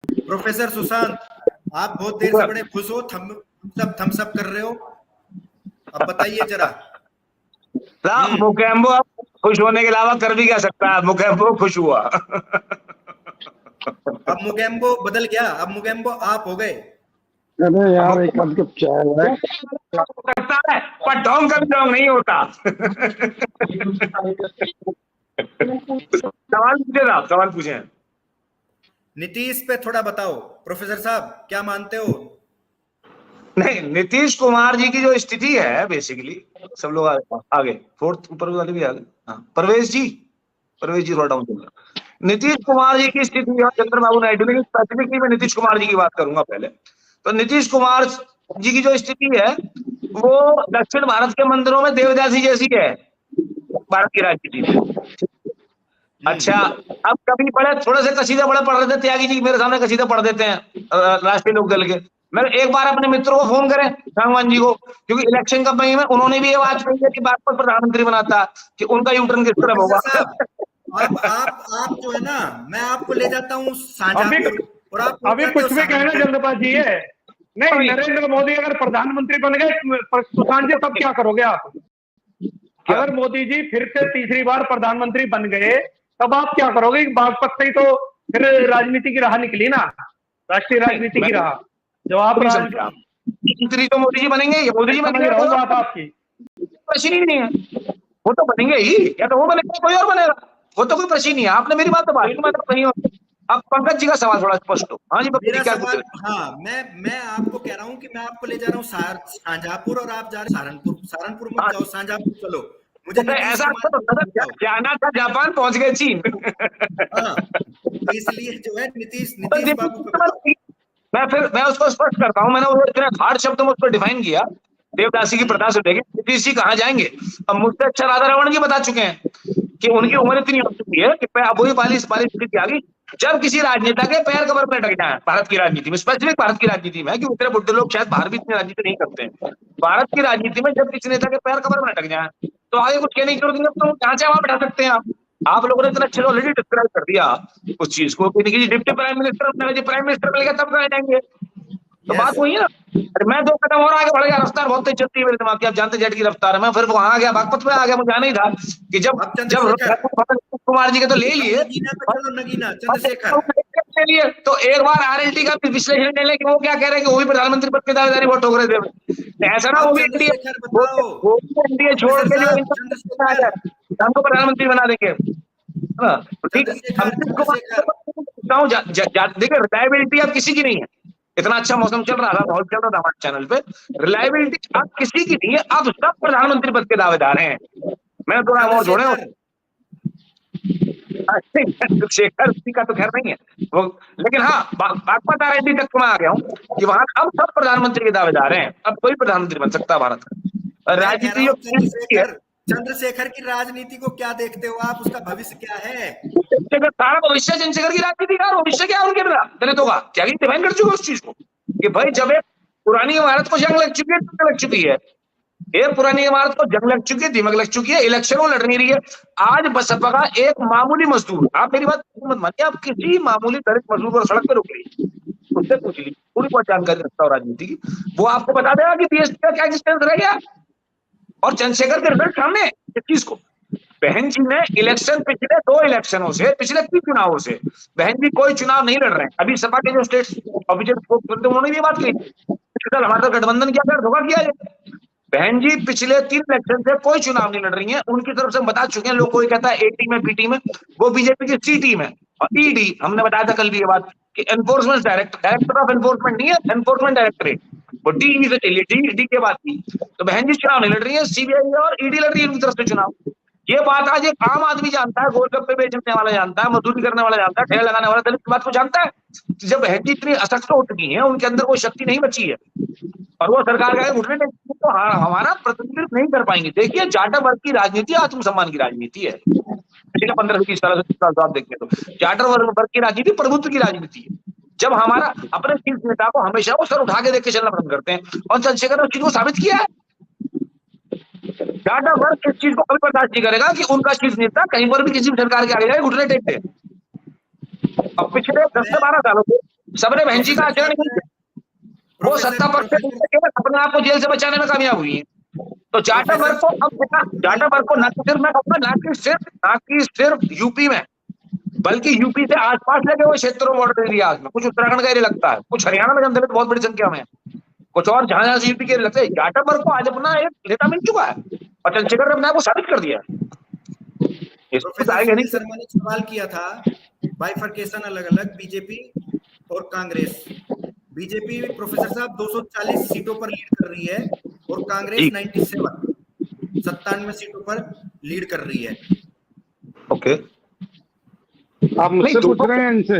Professor Sushant, आप बहुत देर से बड़े खुश हो, थम्स अप कर रहे हो, अब बताइए जरा। मुकेम्बो अब खुश होने के अलावा कर भी क्या सकता है, मुकेम्बो खुश हुआ। अब मुकेम्बो बदल गया, अब मुकेम्बो आप हो गए। अरे यार एक कप चाय है करता है पर ढोंग का भी ढोंग नहीं होता। सवाल पूछे ना, सवाल पूछे। नीतीश पे थोड़ा बताओ प्रोफेसर साहब, क्या मानते हो? नहीं, नीतीश कुमार जी की जो स्थिति है बेसिकली, सब लोग आगे फोर्थ ऊपर वाले भी आगे। हाँ, परवेश जी थोड़ा डाउन चल रहा। नीतीश कुमार जी की स्थिति और चंद्रबाबू नायडू की, स्पेसिफिकली मैं नीतीश कुमार जी की बात करूंगा पहले। तो नीतीश कुमार जी की जो स्थिति है वो दक्षिण भारत के मंदिरों में देवदासी जैसी है भारत की राजनीति में। अच्छा, अब कभी बड़े थोड़े से कसीदे बड़े पढ़ रहे थे, त्यागी जी मेरे सामने कसीदे पढ़ देते हैं राष्ट्रीय लोकदल के। मैं एक बार अपने मित्रों को फोन करें, सांगवान जी को, क्योंकि इलेक्शन कंपेनिंग में उन्होंने भी ये बात कही है कि बात पर प्रधानमंत्री बनाता कि उनका यूटर्न किस तरह होगा। आप जो है ना, मैं आपको ले जाता हूँ शाहजहांपुर और आप अभी कुछ भी कहना जल्दबाजी है। नहीं, नरेंद्र मोदी अगर प्रधानमंत्री बन गए, सुशांत जी, तब क्या करोगे आप? अगर मोदी जी फिर से तीसरी बार प्रधानमंत्री बन गए तब आप क्या करोगे? बागपत से ही तो फिर राजनीति की राह निकली ना, राष्ट्रीय राजनीति की राह। जब आप मंत्री तो मोदी जी बनेंगे, ये मोदी जी बनेंगे, बात आपकी प्रश्न ही नहीं है। वो तो बनेंगे ही, या तो वो बनेगा कोई और बनेगा, वो तो कोई प्रश्न नहीं है। आपने मेरी बात तो नहीं हो। अब पंकज जी का सवाल थोड़ा स्पष्ट हो। हाँ जी, मेरा सवाल, हाँ, मैं आपको कह रहा हूँ कि मैं आपको ले जा रहा हूँ शाहजहांपुर और आप जा रहे सहारनपुर। सहारनपुर मत जाओ, शाहजहांपुर चलो। मुझे ऐसा जाना था, जापान पहुंच गए चीन। हाँ, इसलिए जो है नीतीश बाबू पे मैं उसको स्पष्ट करता हूँ। मैंने वो इतने हार्ड शब्द में उसको डिफाइन किया, देवदासी की प्रथा से लेके नीतीश जी कहाँ जाएंगे। अब मुझसे अच्छा राधा रमण जी बता चुके हैं कि उनकी उम्र इतनी हो चुकी है कि अब वही 42 स्थिति आ गई जब किसी राजनेता के पैर कबर में अटक जाए। भारत की राजनीति में, स्पेसिफिक भारत की राजनीति में, कि उतरे बुढ़े लोग शायद बाहर भी इतनी राजनीति नहीं करते हैं। भारत की राजनीति में जब किसी नेता के पैर कबर में अटक जाए तो आगे कुछ कहने की जरूरत नहीं। तो कहां से वहां बैठा सकते हैं आप लोगों ने इतना अच्छा ऑलरेडी डिस्क्राइब कर दिया उस चीज को। Deputy prime minister prime minister मिल गया तब कहा जाएंगे। तो बात वही है ना। अरे मैं 2 कदम और आगे बढ़ गया, रफ्तार बहुत तेज चलती है मेरे दिमाग की, आप जानते जेट की रफ्तार है। मैं फिर वहां आ गया, बागपत में आ गया। मुझे आना ही था कि जब कुमार जी के तो ले लिए तो एक बार आरएलटी का विश्लेषण ले लें कि वो क्या कह रहे हैं कि वो भी प्रधानमंत्री पद की दावेदारी बहुत ठोक रहे थे। ऐसा ना वो भी एनडीए छोड़ के जो हमको प्रधानमंत्री बना देंगे। ठीक है, देखिए रिलायबिलिटी अब किसी की नहीं है। इतना अच्छा मौसम चल रहा था, बहुत चल रहा था हमारे चैनल पे। रिलायबिलिटी अब किसी की नहीं है, अब सब प्रधानमंत्री पद के दावेदार हैं। मैंने थोड़ा और जोड़े शेखर का तो खैर नहीं है वो, लेकिन हाँ बागपत आरएलडी तक मैं आ गया हूँ कि वहां अब सब प्रधानमंत्री के दावेदार हैं। अब कोई प्रधानमंत्री बन सकता है भारत का। राजनीति चंद्रशेखर की राजनीति को क्या देखते हो आप? उसका भविष्य क्या है? सारा भविष्य चंद्रशेखर की राजनीति का भविष्य क्या उनके दलितों का क्या डिफाइन कर चुके उस चीज को कि भाई जब एक पुरानी इमारत को जंग लग चुकी है, जंग लग चुकी है, एक पुरानी इमारत को जंग लग चुकी है, दीमक लग चुकी है, इलेक्शन वो लड़ नहीं रही है। आज बसपा का एक मामूली मजदूर, आप मेरी बात मत मानिए, आप किसी मामूली दलित मजदूर को सड़क पर रोक लीजिए, उससे पूछ लीजिए, पूरी बहुत जानकारी रखता हूँ राजनीति की, वो आपको बता देगा कि बीएसपी का क्या एग्जिस्टेंस रह गया। और चंद्रशेखर के रिजल्ट सामने इस चीज को। बहन जी ने इलेक्शन पिछले 2 इलेक्शनों से, पिछले 3 चुनावों से बहन जी कोई चुनाव नहीं लड़ रहे हैं। अभी सपा के जो स्टेट ऑफिशियल उन्होंने भी बात कही, हमारा गठबंधन क्या कर धोखा किया है। बहन जी पिछले 3 इलेक्शन से कोई चुनाव नहीं लड़ रही हैं। उनकी तरफ से बता चुके हैं लोग, कोई कहता है ए टीम है, बी टीम है, वो बीजेपी की सी टीम है। और ईडी, हमने बताया था कल भी ये बात कि एनफोर्समेंट डायरेक्टर ऑफ एनफोर्समेंट नहीं है, एनफोर्समेंट डायरेक्टरेट, वो डी से चलिए, डी के बाद की। तो बहन जी चुनाव नहीं लड़ रही है, सीबीआई और ईडी लड़ रही है उनकी तरफ से चुनाव। ये बात आज एक आम आदमी जानता है, गोलगप्पे बेचने वाला जानता है, मजदूरी करने वाला जानता है, ठेला लगाने वाला दलित बात को जानता है। जब बहन जी इतनी असक्त हो चुकी है, उनके अंदर कोई शक्ति नहीं बची है और वो सरकार का घुटने तो हमारा प्रतिनिधित्व नहीं कर पाएंगे। देखिए जाटा वर्ग की राजनीति आत्मसम्मान की राजनीति है। पिछले 15 से 20 साल से आप देखें तो जाटर वर्ग की राजनीति प्रभुत्व की राजनीति है। जब हमारा अपने शीर्ष नेता को हमेशा वो सर उठा के देख के चलना पसंद करते हैं, और चंद्रशेखर ने उस चीज को साबित किया है। जाटा वर्ग इस चीज को कभी बर्दाश्त नहीं करेगा कि उनका शीर्ष नेता कहीं पर भी किसी भी सरकार के आगे जाए घुटने टेकते। अब पिछले 10 से 12 सालों से सबने बहनजी का आचरण नहीं किया। वो सत्ता पक्ष से अपने आप को जेल से बचाने में कामयाब हुई है। तो जाटा वर्ग को न सिर्फ यूपी में, बल्कि यूपी से आसपास लगे हुए क्षेत्रों, बॉर्डर एरियाज में, कुछ उत्तराखंड का एरिया लगता है, कुछ हरियाणा में जनता बहुत बड़ी संख्या में, कुछ और जहां से यूपी के लगते हैं, जाटा वर्ग को आज अपना एक नेता मिल चुका है और चंद्रशेखर ने अपने आप को साबित कर दिया। प्रोफेसर शर्मा ने सवाल किया था बाइफरकेशन अलग अलग बीजेपी और कांग्रेस। बीजेपी प्रोफेसर साहब 240 सीटों पर लीड कर रही है और कांग्रेस 97 सीटों पर लीड कर रही है। ओके, आप मुझसे पूछ रहे हैं इनसे?